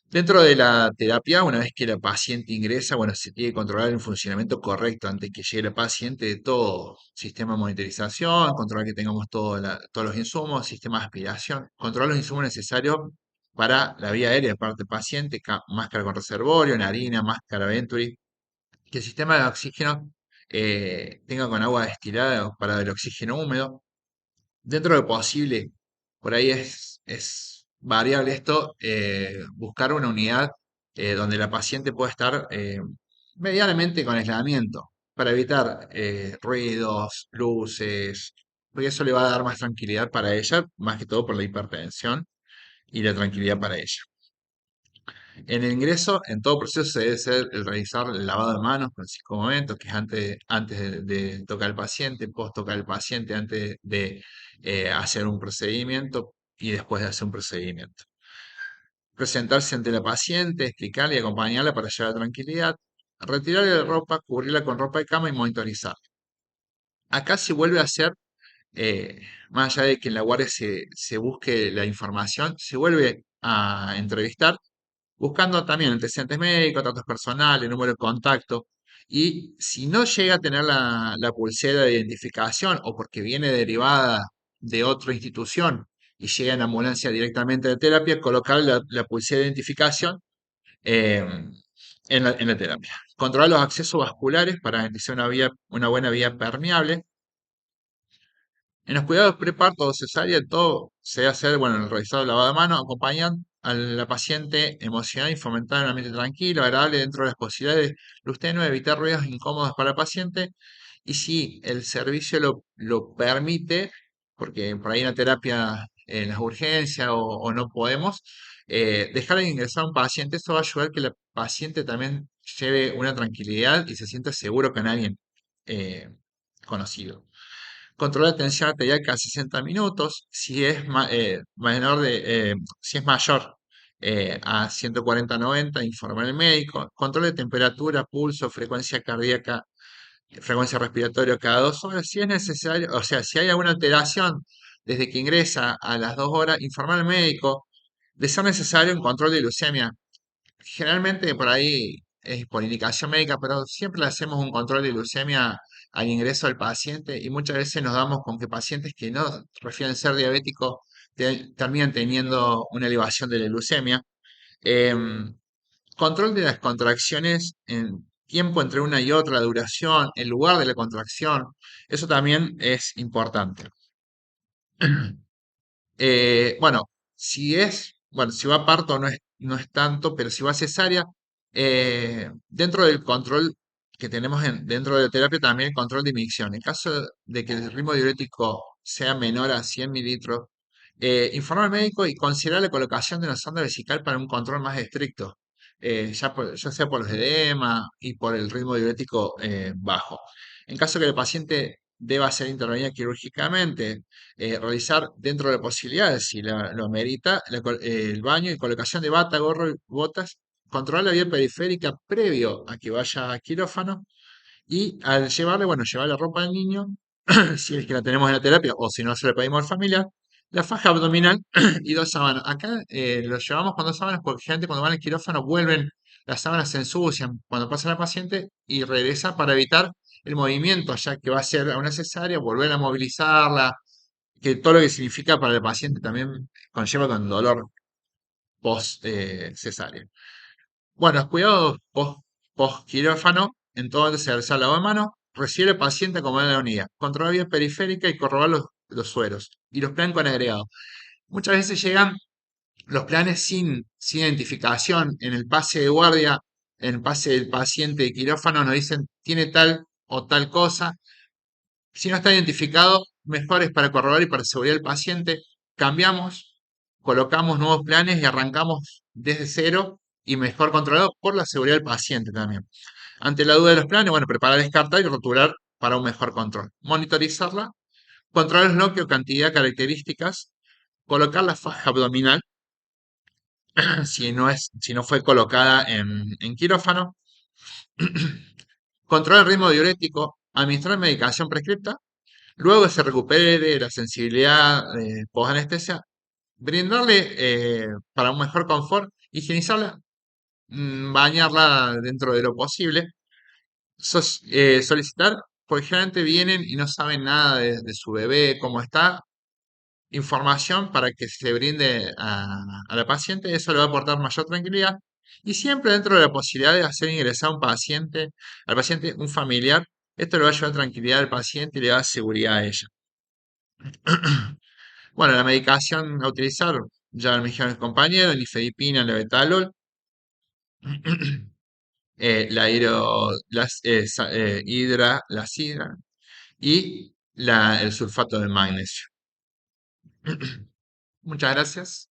Dentro de la terapia, una vez que la paciente ingresa, bueno, se tiene que controlar el funcionamiento correcto antes que llegue la paciente de todo sistema de monitorización, controlar que tengamos todos los insumos, sistema de aspiración, controlar los insumos necesarios para la vía aérea de parte del paciente, máscara con reservorio, narina, máscara Venturi, que el sistema de oxígeno tenga con agua destilada para el oxígeno húmedo. Dentro de lo posible, por ahí es variable esto, buscar una unidad donde la paciente pueda estar medianamente con aislamiento para evitar ruidos, luces, porque eso le va a dar más tranquilidad para ella, más que todo por la hipertensión y la tranquilidad para ella. En el ingreso, en todo proceso se debe hacer el realizar el lavado de manos con 5 momentos, que es antes de tocar al paciente, post tocar al paciente, antes de hacer un procedimiento y después de hacer un procedimiento. Presentarse ante la paciente, explicarle y acompañarla para llevar tranquilidad, retirarle la ropa, cubrirla con ropa de cama y monitorizar. Acá se vuelve a hacer, más allá de que en la guardia se busque la información, se vuelve a entrevistar buscando también antecedentes médicos, datos personales, número de contacto. Y si no llega a tener la pulsera de identificación o porque viene derivada de otra institución y llega en ambulancia directamente de terapia, colocar la pulsera de identificación eh, en la terapia. Controlar los accesos vasculares para garantizar una buena vía permeable. En los cuidados preparto o cesárea, todo se debe hacer, bueno, el revisado lavado de manos, acompañan a la paciente emocional y fomentar un ambiente tranquilo, agradable dentro de las posibilidades. Luz tenue, evitar ruidos incómodos para el paciente. Y si el servicio lo permite, porque por ahí en la terapia, en las urgencias o no podemos, dejar de ingresar a un paciente, eso va a ayudar a que la paciente también lleve una tranquilidad y se sienta seguro con alguien eh, conocido. Controlar la tensión arterial cada 60 minutos. Si es mayor a 140-90, informar al médico. Control de temperatura, pulso, frecuencia cardíaca, frecuencia respiratoria cada 2 horas. Si es necesario, o sea, si hay alguna alteración desde que ingresa a las 2 horas, informar al médico. De ser necesario, un control de leucemia. Generalmente por ahí es por indicación médica, pero siempre le hacemos un control de leucemia al ingreso del paciente y muchas veces nos damos con que pacientes que no refieren ser diabéticos terminan teniendo una elevación de la leucemia. Em, Control de las contracciones en tiempo entre una y otra, la duración, el lugar de la contracción, eso también es importante. Bueno, si es bueno, si va a parto no es tanto, pero si va a cesárea, dentro del control que tenemos dentro de la terapia también el control de micción. En caso de que el ritmo diurético sea menor a 100 mililitros, informar al médico y considerar la colocación de una sonda vesical para un control más estricto, ya sea por los edema y por el ritmo diurético bajo. En caso que el paciente deba ser intervenida quirúrgicamente, realizar dentro de posibilidades, si lo amerita, el baño y colocación de bata, gorro y botas, controlar la vía periférica previo a que vaya a quirófano y al llevarle, bueno, llevarle ropa al niño, si es que la tenemos en la terapia o si no se le pedimos al familiar, la faja abdominal y dos sábanas. Acá lo llevamos con dos sábanas porque gente cuando van al quirófano vuelven, las sábanas se ensucian cuando pasa la paciente y regresa para evitar el movimiento, ya que va a ser una cesárea, volver a movilizarla, que todo lo que significa para el paciente también conlleva con dolor post cesárea. Bueno, los cuidados post quirófano, entonces se alza la mano, recibe el paciente como en la unidad, controlar vía periférica y corrobar los sueros y los planes con agregado. Muchas veces llegan los planes sin identificación en el pase de guardia, en el pase del paciente de quirófano, nos dicen tiene tal o tal cosa. Si no está identificado, mejor es para corroborar y para asegurar al paciente. Cambiamos, colocamos nuevos planes y arrancamos desde cero y mejor controlado por la seguridad del paciente también. Ante la duda de los planes, bueno, preparar, descartar y rotular para un mejor control. Monitorizarla, controlar el bloqueo, cantidad, características, colocar la faja abdominal si no fue colocada en quirófano, controlar el ritmo diurético, administrar medicación prescripta. Luego que se recupere la sensibilidad post-anestesia, brindarle para un mejor confort, higienizarla, bañarla dentro de lo posible, solicitar, porque generalmente vienen y no saben nada de su bebé, cómo está, información para que se brinde a la paciente, eso le va a aportar mayor tranquilidad. Y siempre dentro de la posibilidad de hacer ingresar al paciente un familiar, esto le va a llevar tranquilidad al paciente y le da seguridad a ella. Bueno, la medicación a utilizar, ya me dijeron mis compañeros, nifedipina, levetadol, la sidra y el sulfato de magnesio. Muchas gracias.